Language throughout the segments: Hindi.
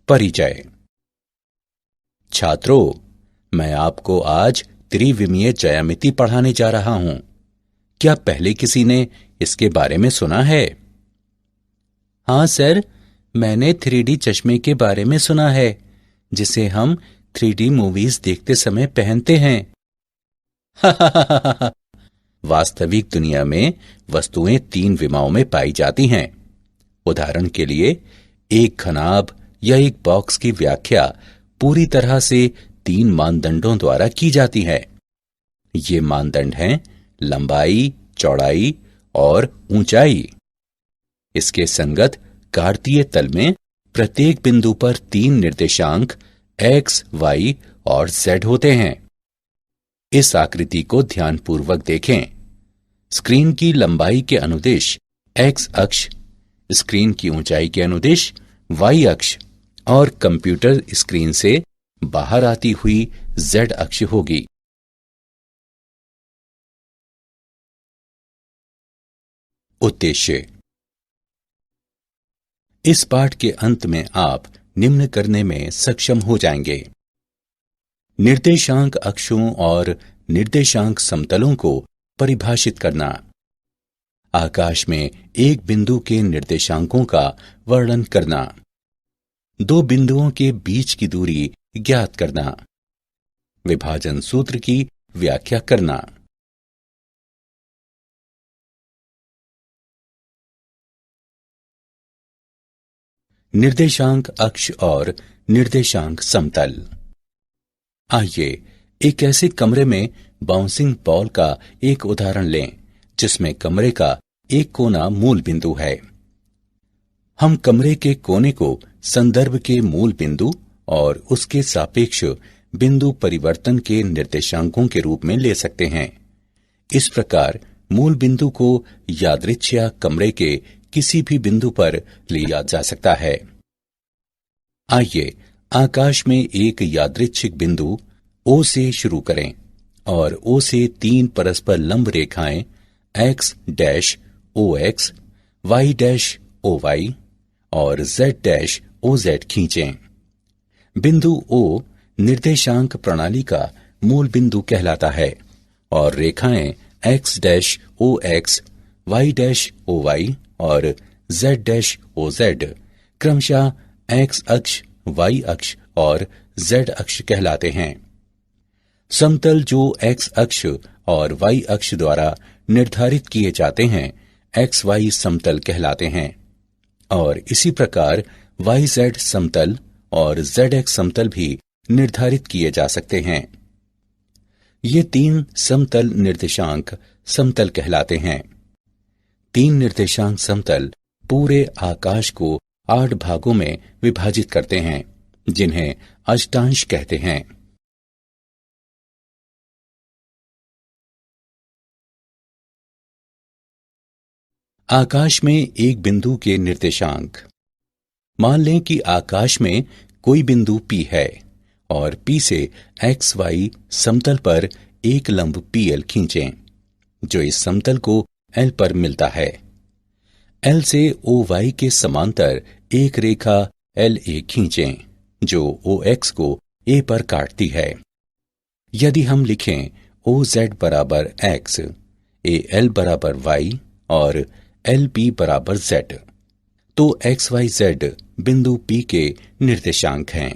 परिचय। छात्रों, मैं आपको आज त्रिविमीय ज्यामिति पढ़ाने जा रहा हूं। क्या पहले किसी ने इसके बारे में सुना है? हाँ सर, मैंने 3D चश्मे के बारे में सुना है, जिसे हम 3D मूवीज देखते समय पहनते हैं। वास्तविक दुनिया में वस्तुएं 3 विमाओं में पाई जाती हैं। उदाहरण के लिए, एक घनाभ या एक बॉक्स की व्याख्या पूरी तरह से 3 मानदंडों द्वारा की जाती है। ये मानदंड हैं लंबाई, चौड़ाई और ऊंचाई। इसके संगत कार्तीय तल में प्रत्येक बिंदु पर 3 निर्देशांक x, y और z होते हैं। इस आकृति को ध्यानपूर्वक देखें। स्क्रीन की लंबाई के अनुदिश x अक्ष, स्क्रीन की ऊंचाई के अनुदिश y अक्ष और कंप्यूटर स्क्रीन से बाहर आती हुई z अक्ष होगी। उद्देश्य। इस पाठ के अंत में आप निम्न करने में सक्षम हो जाएंगे। निर्देशांक अक्षों और निर्देशांक समतलों को परिभाषित करना। आकाश में एक बिंदु के निर्देशांकों का वर्णन करना। 2 बिंदुओं के बीच की दूरी ज्ञात करना। विभाजन सूत्र की व्याख्या करना। निर्देशांक अक्ष और निर्देशांक समतल। आइए एक ऐसे कमरे में बाउंसिंग बॉल का एक उदाहरण लें, जिसमें कमरे का एक कोना मूल बिंदु है। हम कमरे के कोने को संदर्भ के मूल बिंदु और उसके सापेक्ष बिंदु परिवर्तन के निर्देशांकों के रूप में ले सकते हैं। इस प्रकार मूल बिंदु को यादृच्छिक कमरे के किसी भी बिंदु पर लिया जा सकता है। आइए आकाश में एक यादृच्छिक बिंदु O से शुरू करें और O से 3 परस्पर लंब रेखाएं x dash OX, y dash OY और z डैश OZ खींचें। बिंदु O निर्देशांक प्रणाली का मूल बिंदु कहलाता है और रेखाएं x dash OX, y dash OY और z डैश OZ क्रमशः x अक्ष, y अक्ष और z अक्ष कहलाते हैं। समतल जो x अक्ष और y अक्ष द्वारा निर्धारित किए जाते हैं XY समतल कहलाते हैं और इसी प्रकार YZ समतल और ZX समतल भी निर्धारित किए जा सकते हैं। ये 3 समतल निर्देशांक समतल कहलाते हैं। 3 निर्देशांक समतल पूरे आकाश को 8 भागों में विभाजित करते हैं, जिन्हें अष्टांश कहते हैं। आकाश में एक बिंदु के निर्देशांक। मान लें कि आकाश में कोई बिंदु P है और P से XY समतल पर एक लंब PL खींचें, जो इस समतल को L पर मिलता है। L से OY के समांतर एक रेखा LA खींचें, जो OX को A पर काटती है। यदि हम लिखें OZ बराबर X, AL बराबर Y और LP बराबर Z, तो XYZ बिंदु P के निर्देशांक हैं।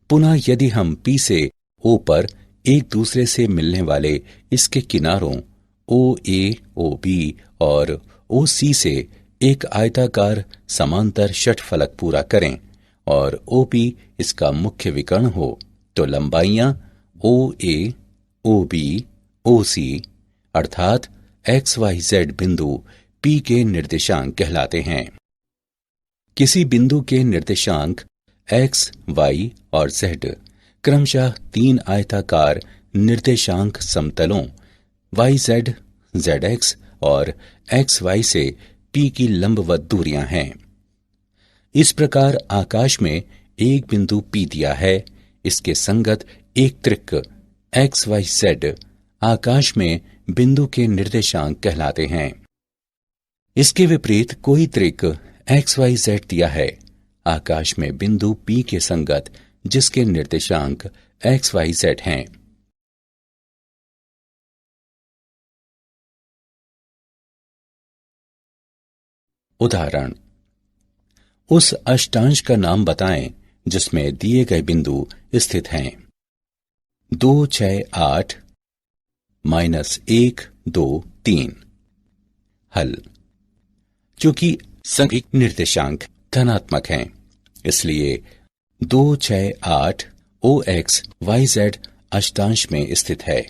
पुनः यदि हम P से O पर एक दूसरे से मिलने वाले इसके किनारों OA, OB और OC से एक आयताकार समांतर षटफलक पूरा करें और OP इसका मुख्य विकर्ण हो, तो लंबाइयां OA, OB, OC अर्थात XYZ बिंदु P के निर्देशांक कहलाते हैं। किसी बिंदु के निर्देशांक X, Y और Z क्रमशः 3 आयताकार निर्देशांक समतलों YZ, ZX और XY से P की लंबवत दूरियां हैं। इस प्रकार आकाश में एक बिंदु P दिया है, इसके संगत एक त्रिक XYZ आकाश में बिंदु के निर्देशांक कहलाते हैं। इसके विपरीत कोई त्रिक XYZ दिया है, आकाश में बिंदु P के संगत जिसके निर्देशांक x, y, z हैं। उदाहरण, उस अष्टांश का नाम बताएं जिसमें दिए गए बिंदु स्थित हैं। 2, 6, 8 -1, 2, 3। हल। चूंकि सभी निर्देशांक धनात्मक हैं, इसलिए 2, 6, 8 OX, YZ अष्टांश में स्थित है।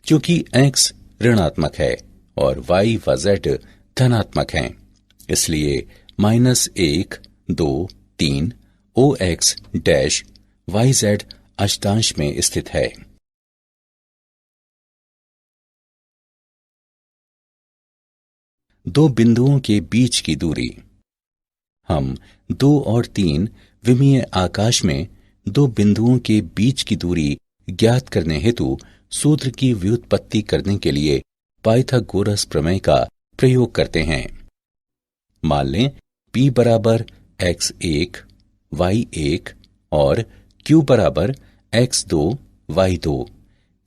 चूंकि x ऋणात्मक है और y व z धनात्मक हैं, इसलिए -1, 2, 3 OX डैश YZ अष्टांश में स्थित है। दो बिंदुओं के बीच की दूरी। हम 2 और 3 विमीय आकाश में दो बिंदुओं के बीच की दूरी ज्ञात करने हेतु सूत्र की व्युत्पत्ति करने के लिए पाइथागोरस प्रमेय का प्रयोग करते हैं। मान लें P बराबर x1, y1 और Q बराबर x2, y2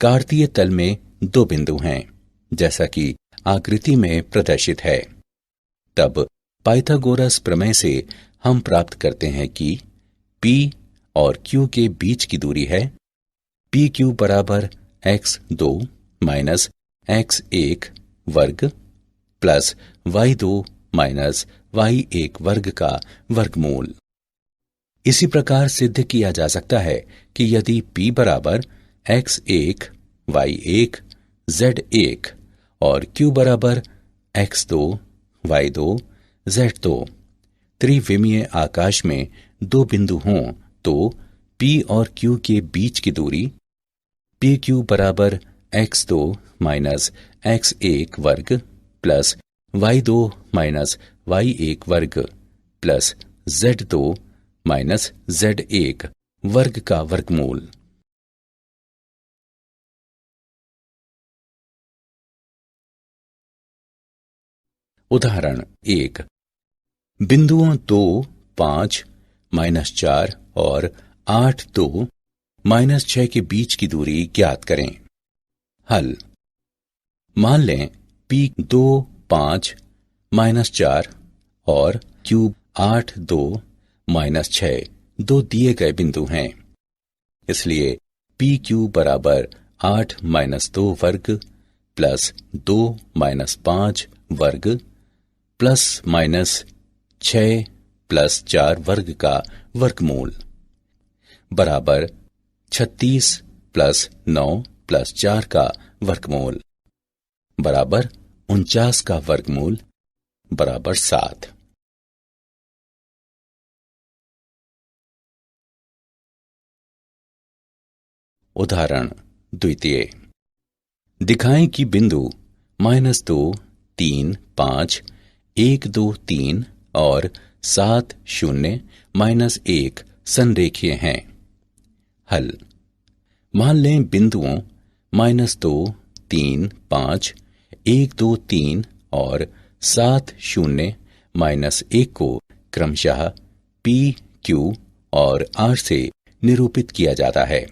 कार्तीय तल में दो बिंदु हैं, जैसा कि आकृति में प्रदर्शित है। तब पाइथागोरस प्रमेय से हम प्राप्त करते हैं कि P और Q के बीच की दूरी है PQ बराबर x2 माइनस x1 वर्ग प्लस y2 माइनस y1 वर्ग का वर्गमूल। इसी प्रकार सिद्ध किया जा सकता है कि यदि P बराबर x1, y1, z1 और Q बराबर x2, y2, z2 त्रिविमीय आकाश में दो बिंदु हों तो P और Q के बीच की दूरी PQ बराबर x2 माइनस x1 वर्ग प्लस y2 माइनस y1 वर्ग प्लस z2 माइनस z1 वर्ग का वर्गमूल। उदाहरण 1। बिंदुओं 2, 5, -4 और 8, 2, -6 के बीच की दूरी ज्ञात करें। हल। मान लें P 2, 5, -4 और Q 8, 2, -6 दो दिए गए बिंदु हैं, इसलिए PQ बराबर 8 - 2 वर्ग प्लस 2 - 5 वर्ग प्लस माइनस 6 प्लस 4 वर्ग का वर्गमूल बराबर 36 प्लस 9 प्लस 4 का वर्गमूल बराबर 49 का वर्गमूल बराबर 7। उदाहरण द्वितीय। दिखाएं कि बिंदु -2, 3, 5, 1, 2, 3 और 7, 0, -1 संरेखीय हैं। हल। मान लें बिंदुओं -2, 3, 5, 1, 2, 3 और 7, 0, -1 को क्रमशः P, Q और R से निरूपित किया जाता है।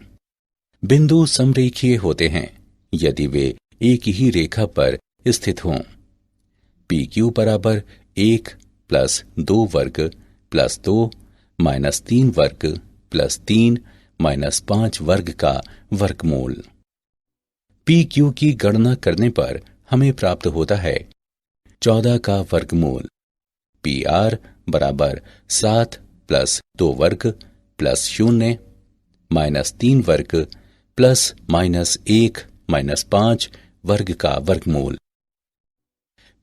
बिंदु समरेखीय होते हैं यदि वे एक ही रेखा पर स्थित हों। PQ बराबर 1 प्लस 2 वर्ग प्लस 2 -3 वर्ग प्लस 3 -5 वर्ग का वर्गमूल। PQ की गणना करने पर हमें प्राप्त होता है 14 का वर्गमूल। PR बराबर 7 प्लस 2 वर्ग प्लस 0 -3 वर्ग प्लस -1 -5 वर्ग का वर्गमूल।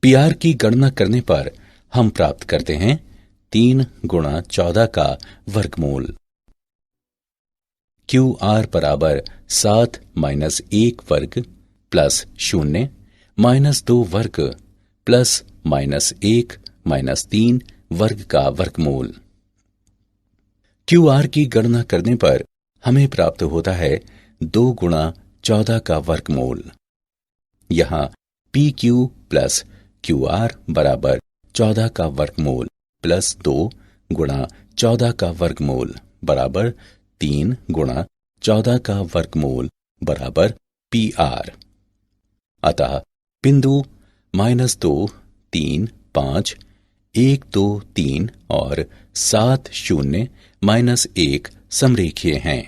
PR की गणना करने पर हम प्राप्त करते हैं 3 गुणा 14 का वर्गमूल। QR बराबर 7 -1 वर्ग प्लस 0 -2 वर्ग प्लस -1 -3 वर्ग का वर्गमूल। QR की गणना करने पर हमें प्राप्त होता है 2 गुणा 14 का वर्गमूल। यहाँ PQ प्लस QR बराबर 14 का वर्गमूल प्लस 2 गुणा 14 का वर्गमूल बराबर 3 गुणा 14 का वर्गमूल बराबर PR। अतः बिंदु -2, 3, 5, 1, 2, 3 और 7, 0, -1 समरेखीय हैं।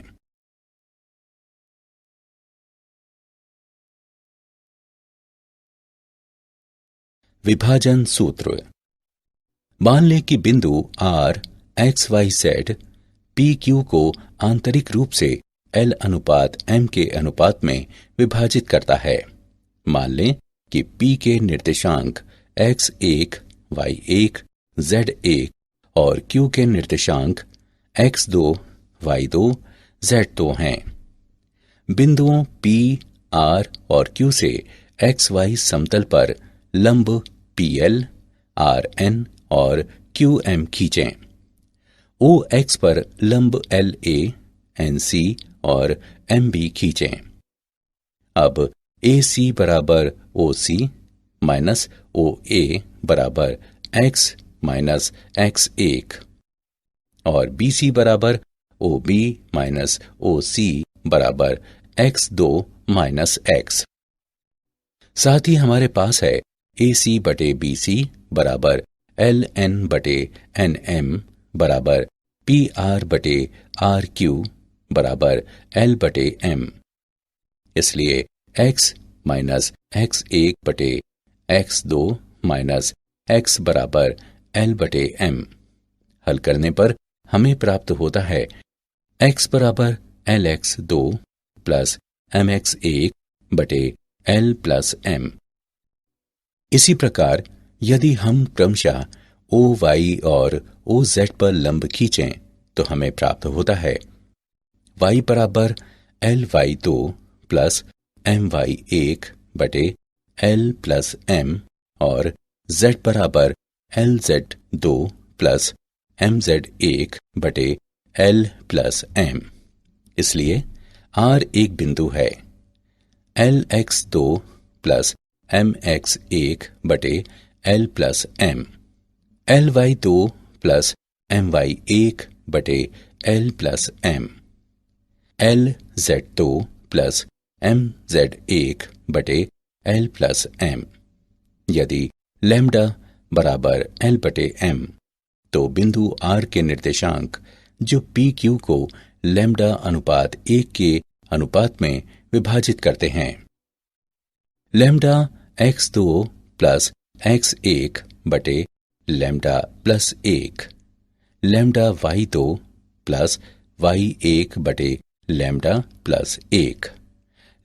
विभाजन सूत्र। मान लें कि बिंदु R XYZ PQ को आंतरिक रूप से L अनुपात M के अनुपात में विभाजित करता है। मान लें कि P के निर्देशांक X1, Y1, Z1 और Q के निर्देशांक X2, Y2, Z2 हैं। बिंदुओं P, R और Q से XY समतल पर लंब PL, RN और QM खींचें। OX पर लंब LA, NC और MB खींचें। अब AC बराबर OC माइनस OA बराबर X माइनस X1 और BC बराबर OB माइनस OC बराबर X2 माइनस X। साथ ही हमारे पास है AC बटे BC बराबर LN बटे NM बराबर PR बटे RQ बराबर L बटे M। इसलिए X माइनस X1 बटे X2 माइनस X बराबर L बटे M। हल करने पर हमें प्राप्त होता है X बराबर LX2 प्लस MX1 बटे L प्लस M। इसी प्रकार यदि हम क्रमशः OY और OZ पर लंब खींचें तो हमें प्राप्त होता है Y बराबर LY2 प्लस MY1 बटे L प्लस M और Z बराबर LZ2 प्लस MZ1 बटे L प्लस M। इसलिए R एक बिंदु है। LX2 प्लस MX1 बटे L plus M, LY2 plus MY1 बटे L plus M, LZ2 plus MZ1 बटे L प्लस M। यदि लैम्डा बराबर L बटे M तो बिंदु R के निर्देशांक जो PQ को लैम्डा अनुपात 1 के अनुपात में विभाजित करते हैं। लैम्डा X2 प्लस X1 बटे lambda plus 1, lambda Y2 plus Y1 बटे lambda plus 1,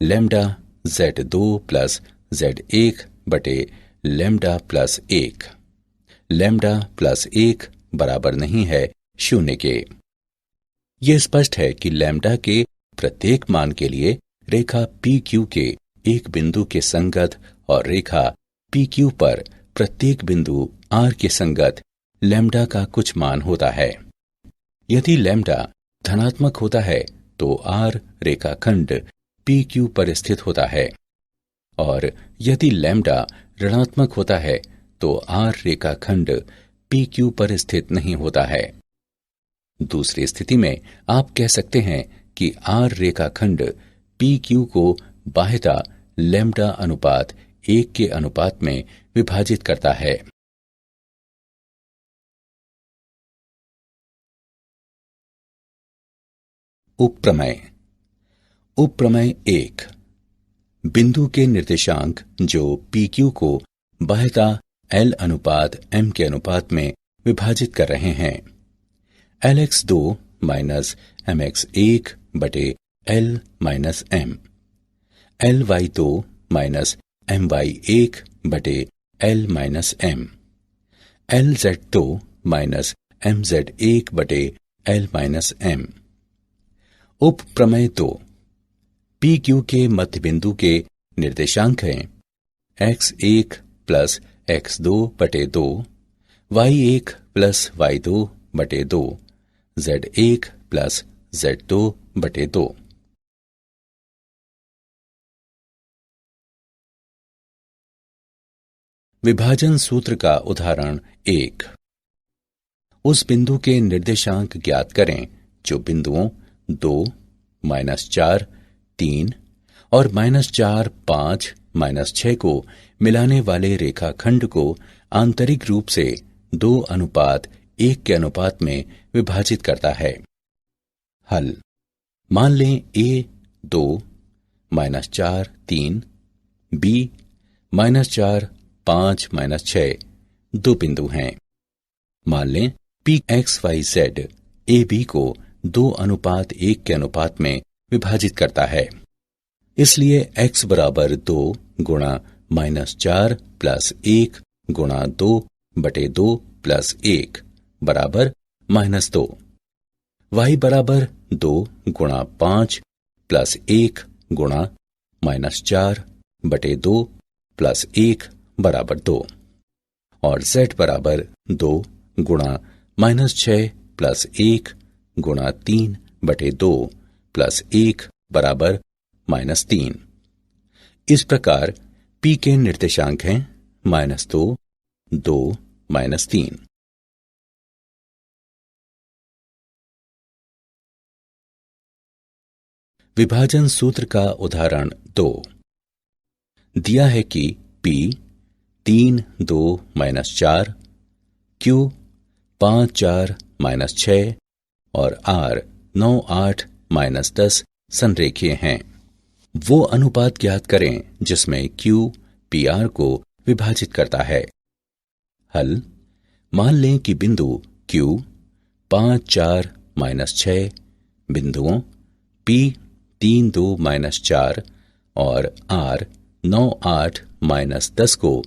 lambda Z2 plus Z1 बटे लैम्डा प्लस 1। लैम्डा प्लस 1 बराबर नहीं है 0 के। यह स्पष्ट है कि लैम्डा के प्रत्येक मान के लिए रेखा PQ के एक बिंदु के संगत और रेखा PQ पर प्रत्येक बिंदु R के संगत लैम्डा का कुछ मान होता है। यदि लैम्डा धनात्मक होता है तो R रेखाखंड PQ पर स्थित होता है और यदि लैम्डा ऋणात्मक होता है तो R रेखाखंड PQ पर स्थित नहीं होता है। दूसरी स्थिति में आप कह सकते हैं कि R रेखाखंड PQ को बाह्यता लैम्डा अनुपात 1 के अनुपात में विभाजित करता है। उपप्रमेय। उपप्रमेय 1। बिंदु के निर्देशांक जो PQ को बाह्यता L अनुपात M के अनुपात में विभाजित कर रहे हैं। LX2 माइनस MX1 बटे L minus M, LY2 minus MY1 बटे L minus M, LZ2 minus MZ1 बटे L माइनस M। उप प्रमेय 2। PQ के मध्य बिंदु के निर्देशांक हैं X1 प्लस X2 बटे 2, Y1 प्लस Y2 बटे 2, Z1 प्लस Z2 बटे 2। विभाजन सूत्र का उदाहरण 1। उस बिंदु के निर्देशांक ज्ञात करें जो बिंदुओं 2, -4, 3 और -4, 5, -6 को मिलाने वाले रेखाखंड को आंतरिक रूप से 2:1 के अनुपात में विभाजित करता है। हल: मान लें A 2, -4, 3, B -4, 5, -6 दो बिंदु हैं। मान लें P X Y Z A B को 2:1 के अनुपात में विभाजित करता है। इसलिए x बराबर 2 गुणा -4 प्लस 1 गुणा 2/2 प्लस 1 बराबर -2। y बराबर 2 गुणा 5 प्लस 1 गुणा -4/2 प्लस 1 बराबर 2 और z बराबर 2 गुणा -6 प्लस 1 गुणा 3/2 प्लस 1 बराबर -3। इस प्रकार P के निर्देशांक हैं -2, 2, -3। विभाजन सूत्र का उदाहरण 2 दिया है कि P 3, 2, -4, Q 5, 4, -6 और R 9, 8, -10 संरेखीय हैं। वो अनुपात ज्ञात करें जिसमें Q PR को विभाजित करता है। हल: मान लें कि बिंदु Q 5, 4, -6 बिंदुओं P 3, 2, -4 और R 9, 8, -10 को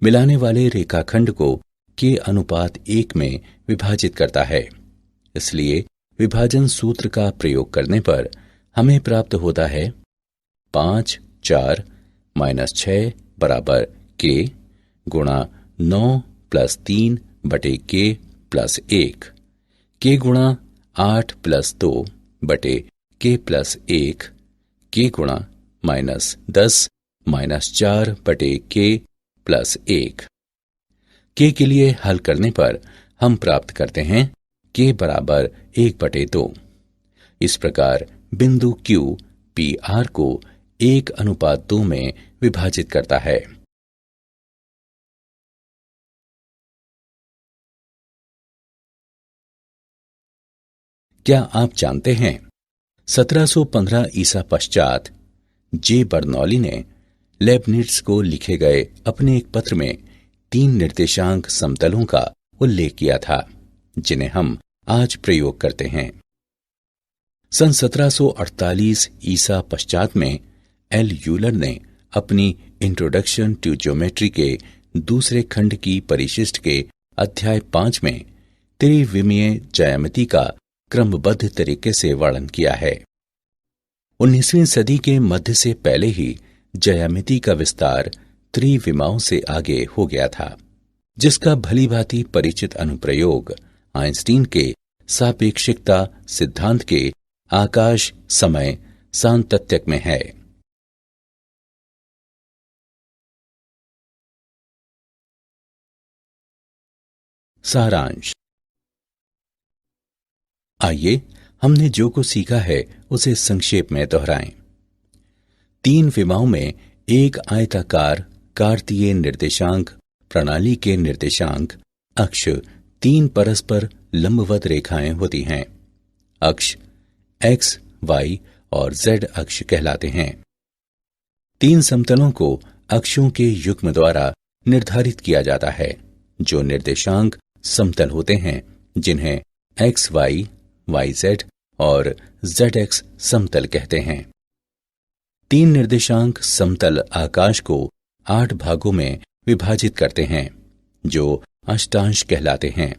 मिलाने वाले रेखाखंड को के अनुपात 1 में विभाजित करता है। इसलिए विभाजन सूत्र का प्रयोग करने पर हमें प्राप्त होता है 5, 4, -6 बराबर K गुणा 9 प्लस 3 बटे K प्लस 1, K गुणा 8 प्लस 2 बटे K प्लस 1, K गुणा -10 -4 बटे K प्लस 1। K के लिए हल करने पर हम प्राप्त करते हैं K बराबर 1/2। इस प्रकार बिंदु Q PR को 1:2 में विभाजित करता है। क्या आप जानते हैं 1715 ईसा पश्चात जे बर्नौली ने लेबनिट्ज को लिखे गए अपने एक पत्र में 3 निर्देशांक समतलों का उल्लेख किया था जिन्हें हम आज प्रयोग करते हैं। सन 1748 ईसा पश्चात में एल यूलर ने अपनी इंट्रोडक्शन टू ज्योमेट्री के दूसरे खंड की परिशिष्ट के अध्याय 5 में त्रिविमीय ज्यामिति का क्रमबद्ध तरीके से वर्णन किया है। 19वीं सदी के मध्य से पहले ही ज्यामिति का विस्तार त्रिविमाओं से आगे हो गया था, जिसका भलीभांति परिचित अनुप्रयोग आइंस्टीन के सापेक्षिकता सिद्धांत के आकाश समय सातत्यक में है। सारांश। आइए हमने जो कुछ सीखा है उसे संक्षेप में दोहराएं। 3 विमाओं में एक आयताकार कार्तीय निर्देशांक प्रणाली के निर्देशांक अक्ष 3 परस्पर लंबवत रेखाएं होती हैं। अक्ष x, y और z अक्ष कहलाते हैं। 3 समतलों को अक्षों के युग्म द्वारा निर्धारित किया जाता है जो निर्देशांक समतल होते हैं, जिन्हें x, y, y, z और z x समतल कहते हैं। 3 निर्देशांक समतल आकाश को 8 भागों में विभाजित करते हैं जो अष्टांश कहलाते हैं।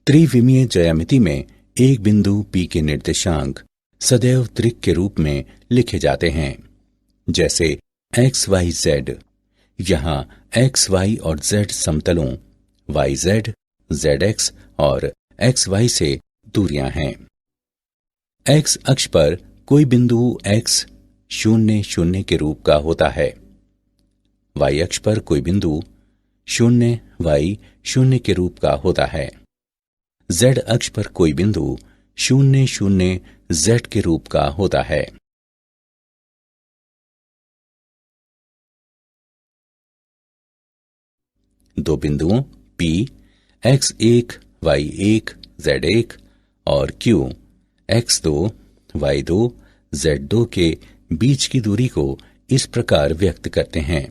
त्रिविमीय ज्यामिति में एक बिंदु P के निर्देशांक सदैव त्रिक के रूप में लिखे जाते हैं, जैसे x, y, z। यहाँ x, y और z समतलों y, z, z x और x, y से दूरियां हैं। x अक्ष पर कोई बिंदु x 0, 0 के रूप का होता है। y अक्ष पर कोई बिंदु 0, y 0 के रूप का होता है। z अक्ष पर कोई बिंदु 0 0 z के रूप का होता है। दो बिंदुओं P x1 y1 z1 और Q x2 y2 z2 के बीच की दूरी को इस प्रकार व्यक्त करते हैं।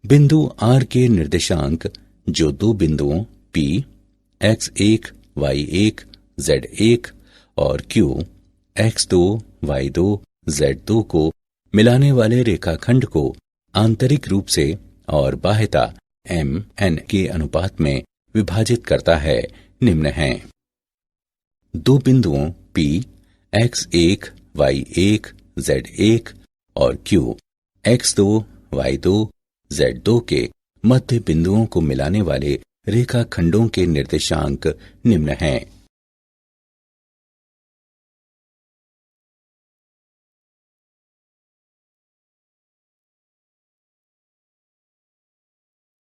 बिंदु R के निर्देशांक जो दो बिंदुओं P x1 y1 z1 और Q x2 y2 z2 को मिलाने वाले रेखाखंड को आंतरिक रूप से और बाह्यता m n के अनुपात में विभाजित करता है निम्न हैं। दो बिंदुओं P x1 y1 z1 और Q x2 y2 z2 के मध्य बिंदुओं को मिलाने वाले रेखाखंडों के निर्देशांक निम्न हैं।